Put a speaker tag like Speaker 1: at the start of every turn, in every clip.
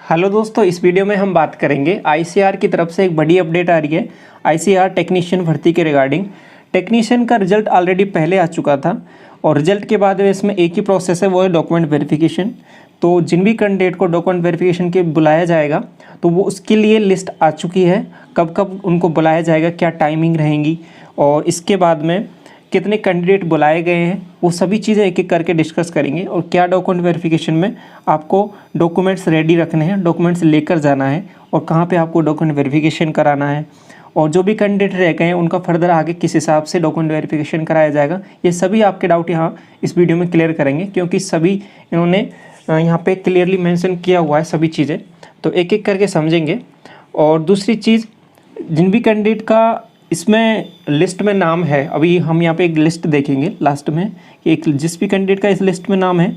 Speaker 1: Hello दोस्तों, इस video में हम बात करेंगे आईसीआर की तरफ से एक बड़ी अपडेट आ रही है आईसीआर टेक्नीशियन भर्ती के रिगार्डिंग। टेक्नीशियन का रिजल्ट ऑलरेडी पहले आ चुका था और रिजल्ट के बाद इसमें एक ही प्रोसेस है, वो है डॉक्यूमेंट वेरिफिकेशन। तो जिन भी कैंडिडेट को डॉक्यूमेंट वेरिफिकेशन के बुलाया जाएगा तो वो उसके लिए लिस्ट आ चुकी है, कब कब उनको बुलाया जाएगा, क्या टाइमिंग रहेंगी और इसके बाद में कितने कैंडिडेट बुलाए गए हैं, वो सभी चीज़ें एक एक करके डिस्कस करेंगे। और क्या डॉक्यूमेंट वेरिफिकेशन में आपको डॉक्यूमेंट्स रेडी रखने हैं, डॉक्यूमेंट्स लेकर जाना है और कहाँ पे आपको डॉक्यूमेंट वेरिफिकेशन कराना है, और जो भी कैंडिडेट रह गए हैं उनका फर्दर आगे किस हिसाब से डॉक्यूमेंट वेरिफिकेशन कराया जाएगा। ये सभी आपके डाउट यहाँ इस वीडियो में क्लियर करेंगे, क्योंकि सभी इन्होंने यहाँ पे क्लियरली मेंशन किया हुआ है सभी चीज़ें, तो एक एक करके समझेंगे। और दूसरी चीज़, जिन भी कैंडिडेट का इसमें लिस्ट में नाम है, अभी हम यहाँ पे एक लिस्ट देखेंगे लास्ट में, एक जिस भी कैंडिडेट का इस लिस्ट में नाम है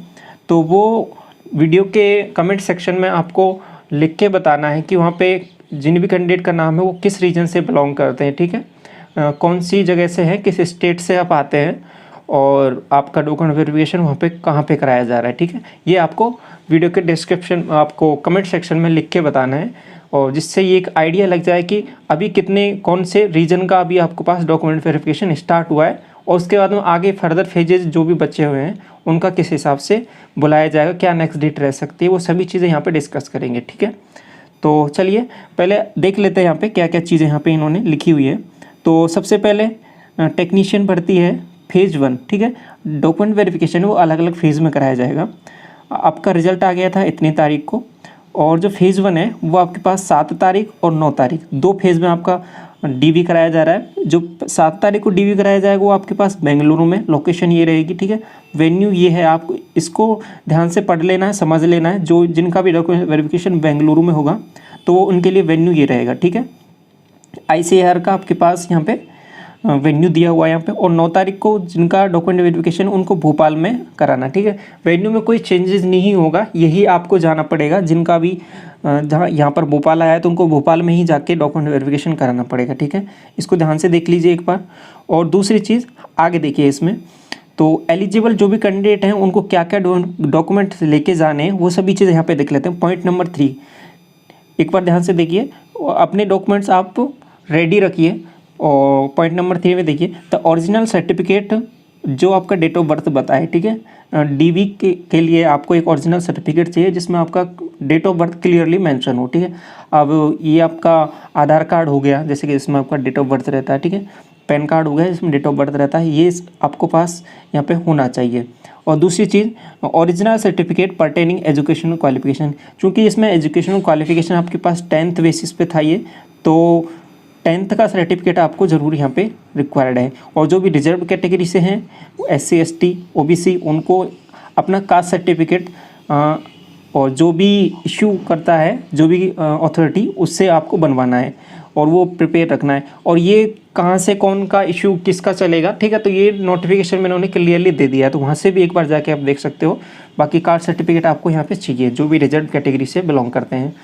Speaker 1: तो वो वीडियो के कमेंट सेक्शन में आपको लिख के बताना है कि वहाँ पे जिन भी कैंडिडेट का नाम है वो किस रीजन से बिलोंग करते हैं, ठीक है, कौन सी जगह से है, किस स्टेट से आप आते हैं और आपका डॉक्यूमेंट वेरिफिकेशन वहाँ पे कहाँ पे कराया जा रहा है, ठीक है। ये आपको वीडियो के डिस्क्रिप्शन, आपको कमेंट सेक्शन में लिख के बताना है, और जिससे ये एक आइडिया लग जाए कि अभी कितने कौन से रीजन का अभी आपके पास डॉक्यूमेंट वेरिफिकेशन स्टार्ट हुआ है, और उसके बाद में आगे फर्दर फेजेस जो भी बचे हुए हैं उनका किस हिसाब से बुलाया जाएगा, क्या नेक्स्ट डेट रह सकती है, वो सभी चीज़ें यहाँ पे डिस्कस करेंगे, ठीक है। तो चलिए पहले देख लेते हैं यहाँ पे क्या क्या चीज़ें यहाँ पे इन्होंने लिखी हुई है। तो सबसे पहले टेक्नीशियन भर्ती है फेज़ 1, ठीक है। डॉक्यूमेंट वेरिफिकेशन वो अलग अलग फेज़ में कराया जाएगा। आपका रिजल्ट आ गया था इतनी तारीख को, और जो फेज़ 1 है वो आपके पास 7 तारीख और 9 तारीख, दो फेज़ में आपका डीवी कराया जा रहा है। जो 7 तारीख को डीवी कराया जाएगा वो आपके पास बेंगलुरु में, लोकेशन ये रहेगी, ठीक है। वेन्यू ये है, आपको इसको ध्यान से पढ़ लेना है, समझ लेना है। जो जिनका भी डॉक्यूमेंट वेरिफिकेशन बेंगलुरु में होगा तो वो उनके लिए वेन्यू ये रहेगा, ठीक है। आईसीआर का आपके पास यहाँ पे वेन्यू दिया हुआ है यहाँ पे। और 9 तारीख को जिनका डॉक्यूमेंट वेरिफिकेशन उनको भोपाल में कराना, ठीक है। वेन्यू में कोई चेंजेस नहीं होगा, यही आपको जाना पड़ेगा। जिनका भी जहाँ यहाँ पर भोपाल आया है तो उनको भोपाल में ही जाके डॉक्यूमेंट वेरिफिकेशन कराना पड़ेगा, ठीक है। इसको ध्यान से देख लीजिए एक बार। और दूसरी चीज़ आगे देखिए इसमें, तो एलिजिबल जो भी कैंडिडेट हैं उनको क्या क्या डॉक्यूमेंट्स लेके जाने हैं वो सभी चीज़ें यहाँ पे देख लेते हैं। पॉइंट नंबर 3 एक बार ध्यान से देखिए, अपने डॉक्यूमेंट्स आप रेडी रखिए। और पॉइंट नंबर 3 में देखिए, द ओरिजिनल सर्टिफिकेट जो आपका डेट ऑफ बर्थ बताए, ठीक है। डीवी के लिए आपको एक ओरिजिनल सर्टिफिकेट चाहिए जिसमें आपका date of birth clearly mention हो, ठीक है। अब ये आपका आधार कार्ड हो गया, जैसे कि इसमें आपका डेट ऑफ बर्थ रहता है, ठीक है। पैन कार्ड हो गया जिसमें डेट ऑफ बर्थ रहता है, ये आपको पास यहाँ पे होना चाहिए। और दूसरी चीज़, original certificate pertaining educational qualification, चूँकि इसमें एजुकेशनल क्वालिफिकेशन आपके पास 10th बेसिस पे था ये, तो 10th का सर्टिफिकेट आपको ज़रूर यहाँ पे रिक्वायर्ड है। और जो भी रिजर्व कैटेगरी से हैं, SC ST OBC, उनको अपना कास्ट सर्टिफिकेट और जो भी इशू करता है, जो भी अथॉरिटी, उससे आपको बनवाना है और वो प्रिपेयर रखना है। और ये कहाँ से कौन का इशू किसका चलेगा, ठीक है, तो ये नोटिफिकेशन में उन्होंने क्लियरली दे दिया है, तो वहाँ से भी एक बार जाके आप देख सकते हो। बाकी कास्ट सर्टिफिकेट आपको यहाँ पे चाहिए जो भी रिजर्व कैटेगरी से बिलोंग करते हैं।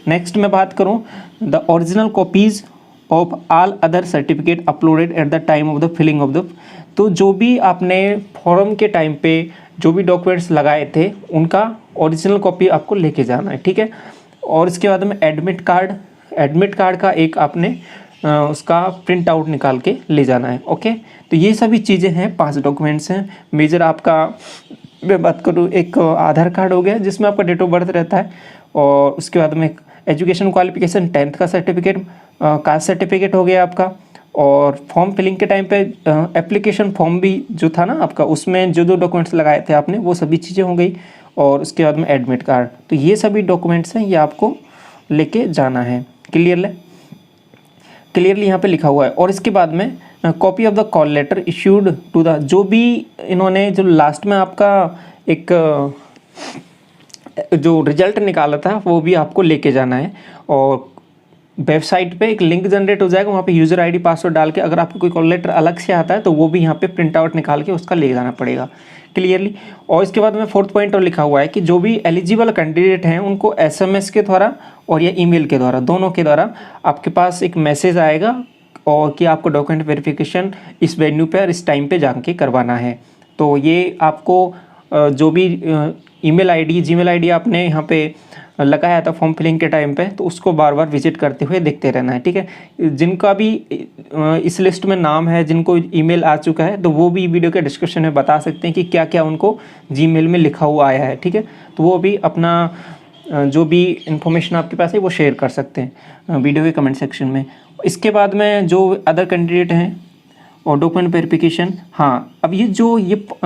Speaker 1: नेक्स्ट मैं बात करूँ, the original copies of all other certificate uploaded at the time of the filling of the, तो जो भी आपने फॉर्म के टाइम पे जो भी डॉक्यूमेंट्स लगाए थे उनका ओरिजिनल कॉपी आपको लेके जाना है, ठीक है। और इसके बाद में एडमिट कार्ड का एक आपने उसका प्रिंट आउट निकाल के ले जाना है, ओके। तो ये सभी चीज़ें हैं, 5 डॉक्यूमेंट्स हैं मेजर। आपका मैं बात करूँ, एक आधार कार्ड हो गया जिसमें आपका डेट ऑफ बर्थ रहता है, और उसके बाद में एजुकेशन क्वालिफिकेशन 10th का सर्टिफिकेट, कास्ट सर्टिफिकेट हो गया आपका। और फॉर्म फिलिंग के टाइम पे एप्लीकेशन फॉर्म भी जो था ना आपका, उसमें जो डॉक्यूमेंट्स लगाए थे आपने, वो सभी चीज़ें हो गई। और उसके बाद में एडमिट कार्ड, तो ये सभी डॉक्यूमेंट्स हैं, ये आपको लेके जाना है। क्लियरली यहाँ पे लिखा हुआ है। और इसके बाद में copy of the call letter issued to the, जो भी इन्होंने जो लास्ट में आपका एक जो रिजल्ट निकाला था वो भी आपको लेके जाना है। और वेबसाइट पे एक लिंक जनरेट हो जाएगा, वहाँ पे यूज़र आईडी पासवर्ड डाल के, अगर आपको कोई कॉल लेटर अलग से आता है तो वो भी यहाँ पे प्रिंट आउट निकाल के उसका ले जाना पड़ेगा, क्लियरली। और इसके बाद में 4th पॉइंट और लिखा हुआ है कि जो भी एलिजिबल कैंडिडेट हैं उनको SMS के द्वारा और या ईमेल के द्वारा, दोनों के द्वारा आपके पास एक मैसेज आएगा और कि आपको डॉक्यूमेंट वेरिफिकेशन इस वेन्यू पे और इस टाइम पे जाके करवाना है। तो ये आपको जो भी ईमेल आईडी, जीमेल आईडी आपने यहाँ पे लगाया था फॉर्म फिलिंग के टाइम पे, तो उसको बार बार विजिट करते हुए देखते रहना है, ठीक है। जिनका भी इस लिस्ट में नाम है, जिनको ईमेल आ चुका है, तो वो भी वीडियो के डिस्क्रिप्शन में बता सकते हैं कि क्या क्या उनको जीमेल में लिखा हुआ आया है, ठीक है। तो वो भी अपना जो भी इंफॉर्मेशन आपके पास है वो शेयर कर सकते हैं वीडियो के कमेंट सेक्शन में। इसके बाद में जो अदर कैंडिडेट हैं और डॉक्यूमेंट वेरिफिकेशन, हाँ, अब ये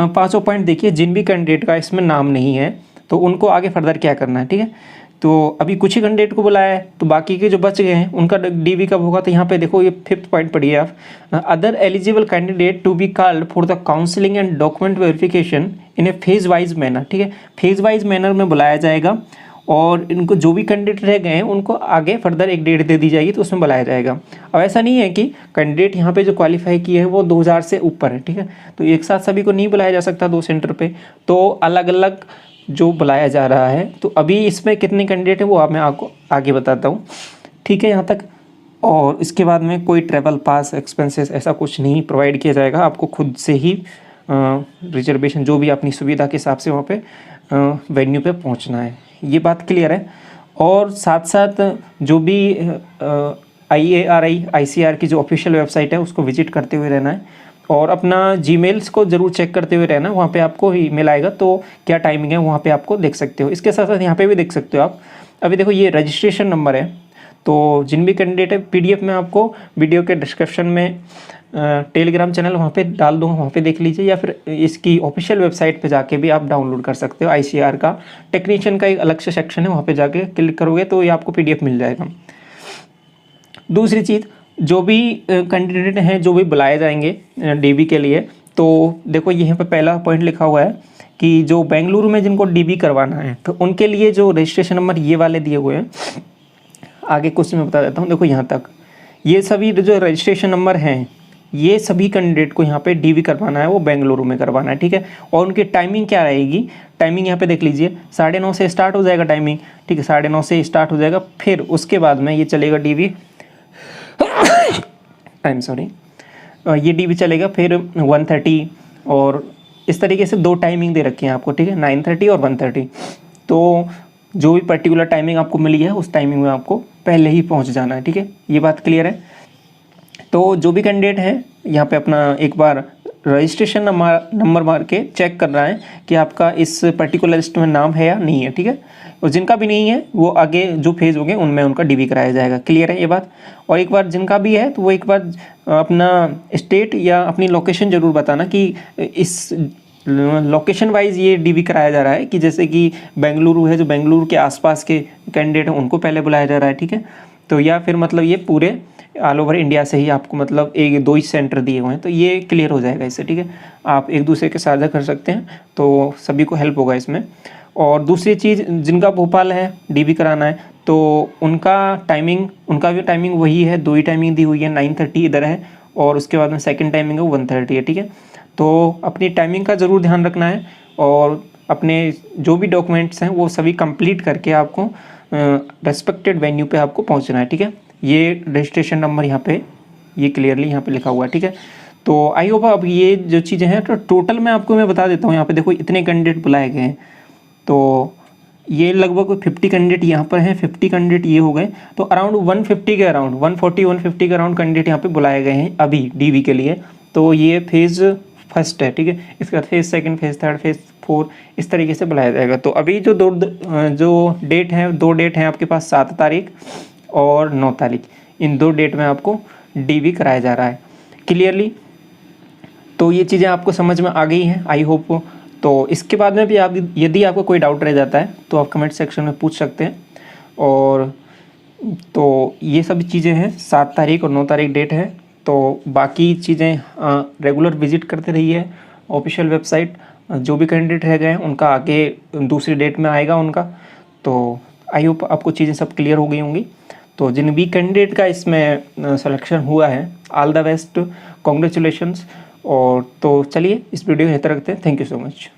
Speaker 1: 5 पॉइंट देखिए, जिन भी कैंडिडेट का इसमें नाम नहीं है तो उनको आगे फर्दर क्या करना है, ठीक है। तो अभी कुछ ही कैंडिडेट को बुलाया है, तो बाकी के जो बच गए हैं उनका डीवी कब होगा, तो यहाँ पे देखो ये 5th पॉइंट पढ़िए आप, other eligible candidate to be called for the counselling and document verification in a phase wise manner, ठीक है। फेज वाइज मैनर में बुलाया जाएगा और इनको जो भी कैंडिडेट रह गए हैं उनको आगे फर्दर एक डेट दे दी जाएगी, तो उसमें बुलाया जाएगा। अब ऐसा नहीं है कि कैंडिडेट यहाँ पे जो क्वालिफाई किए हैं वो 2000 से ऊपर है, ठीक है, तो एक साथ सभी को नहीं बुलाया जा सकता 2 सेंटर पे, तो अलग अलग जो बुलाया जा रहा है। तो अभी इसमें कितने कैंडिडेट हैं वो मैं आपको आगे बताता हूँ, ठीक है, यहाँ तक। और इसके बाद में कोई ट्रैवल पास एक्सपेंसेस ऐसा कुछ नहीं प्रोवाइड किया जाएगा, आपको खुद से ही रिजर्वेशन जो भी अपनी सुविधा के हिसाब से वहाँ पे वेन्यू पे पहुँचना है, ये बात क्लियर है। और साथ साथ जो भी IARI ICAR की जो ऑफिशियल वेबसाइट है उसको विजिट करते हुए रहना है, और अपना जीमेल्स को ज़रूर चेक करते हुए रहना, वहाँ पे आपको ईमेल आएगा तो क्या टाइमिंग है वहाँ पे आपको देख सकते हो। इसके साथ साथ यहाँ पे भी देख सकते हो आप, अभी देखो ये रजिस्ट्रेशन नंबर है, तो जिन भी कैंडिडेट है PDF में आपको वीडियो के डिस्क्रिप्शन में टेलीग्राम चैनल वहाँ पे डाल दूँगा, वहाँ पे देख लीजिए, या फिर इसकी ऑफिशियल वेबसाइट पे जाके भी आप डाउनलोड कर सकते हो। ICAR का टेक्नीशियन का एक अलग से सेक्शन है, वहाँ पे जाके क्लिक करोगे तो ये आपको PDF मिल जाएगा। दूसरी चीज़, जो भी कैंडिडेट हैं जो भी बुलाए जाएंगे DB के लिए, तो देखो यहाँ पे पहला पॉइंट लिखा हुआ है कि जो बेंगलुरु में जिनको DB करवाना है तो उनके लिए जो रजिस्ट्रेशन नंबर ये वाले दिए हुए हैं, आगे क्वेश्चन में बता देता हूँ। देखो यहाँ तक ये सभी जो रजिस्ट्रेशन नंबर हैं, ये सभी कैंडिडेट को यहाँ पे DB करवाना है, वो बेंगलुरु में करवाना है, ठीक है। और उनकी टाइमिंग क्या रहेगी, टाइमिंग यहाँ पे देख लीजिए, 9:30 से स्टार्ट हो जाएगा टाइमिंग, ठीक है, 9:30 से स्टार्ट हो जाएगा। फिर उसके बाद में ये चलेगा DB ये DB चलेगा फिर 1:30, और इस तरीके से 2 टाइमिंग दे रखी हैं आपको, ठीक है, 9:30 और 1:30। तो जो भी पर्टिकुलर टाइमिंग आपको मिली है उस टाइमिंग में आपको पहले ही पहुंच जाना है, ठीक है, ये बात क्लियर है। तो जो भी कैंडिडेट है यहाँ पे अपना एक बार रजिस्ट्रेशन नंबर मार के चेक करना है कि आपका इस पर्टिकुलर लिस्ट में नाम है या नहीं है, ठीक है। और जिनका भी नहीं है वो आगे जो फेज होंगे उनमें उनका DB कराया जाएगा, क्लियर है ये बात। और एक बार जिनका भी है तो वो एक बार अपना स्टेट या अपनी लोकेशन ज़रूर बताना कि इस लोकेशन वाइज ये DB कराया जा रहा है, कि जैसे कि बेंगलुरु है, जो बेंगलुरु के आसपास के कैंडिडेट हैं उनको पहले बुलाया जा रहा है, ठीक है। तो या फिर मतलब ये पूरे ऑल ओवर इंडिया से ही आपको मतलब 1-2 ही सेंटर दिए हुए हैं, तो ये क्लियर हो जाएगा इससे, ठीक है। आप एक दूसरे के साझा कर सकते हैं तो सभी को हेल्प होगा इसमें। और दूसरी चीज़, जिनका भोपाल है DB कराना है तो उनका भी टाइमिंग वही है, 2 ही टाइमिंग दी हुई है, 9:30 इधर है और उसके बाद में सेकंड टाइमिंग है 1:30 है, ठीक है। तो अपनी टाइमिंग का ज़रूर ध्यान रखना है, और अपने जो भी डॉक्यूमेंट्स हैं वो सभी कंप्लीट करके आपको रेस्पेक्टेड वेन्यू पे आपको पहुंचना है, ठीक है। ये रजिस्ट्रेशन नंबर यहाँ पे ये क्लियरली यहाँ पे लिखा हुआ है, ठीक है। तो आई होप अब ये जो चीज़ें हैं तो टोटल मैं आपको बता देता हूँ। यहाँ पे देखो इतने कैंडिडेट बुलाए गए हैं, तो ये लगभग 50 कैंडिडेट यहाँ पर हैं, 50 कैंडिडेट ये हो गए, तो अराउंड 150 के अराउंड 140-150 के अराउंड कैंडिडेट यहाँ पे बुलाए गए हैं अभी DB के लिए। तो ये फेज़ फर्स्ट है, ठीक है। इसके बाद phase second, phase third, phase 4 इस तरीके से बुलाया जाएगा। तो अभी जो जो डेट है, 2 डेट हैं आपके पास, 7 तारीख और 9 तारीख, इन 2 डेट में आपको DB कराया जा रहा है, क्लियरली। तो ये चीज़ें आपको समझ में आ गई हैं आई होप। तो इसके बाद में भी आप यदि आपको कोई डाउट रह जाता है तो आप कमेंट सेक्शन में पूछ सकते हैं। और तो ये सब चीज़ें हैं, 7 तारीख और 9 तारीख डेट है। तो बाकी चीज़ें रेगुलर विजिट करते रहिए ऑफिशियल वेबसाइट। जो भी कैंडिडेट रह गए हैं उनका आगे दूसरी डेट में आएगा उनका। तो आई होप आपको चीज़ें सब क्लियर हो गई होंगी। तो जिन भी कैंडिडेट का इसमें सिलेक्शन हुआ है, ऑल द बेस्ट, कॉन्ग्रेचुलेशंस। और तो चलिए इस वीडियो को यहीं तक रखते हैं। Thank you so much.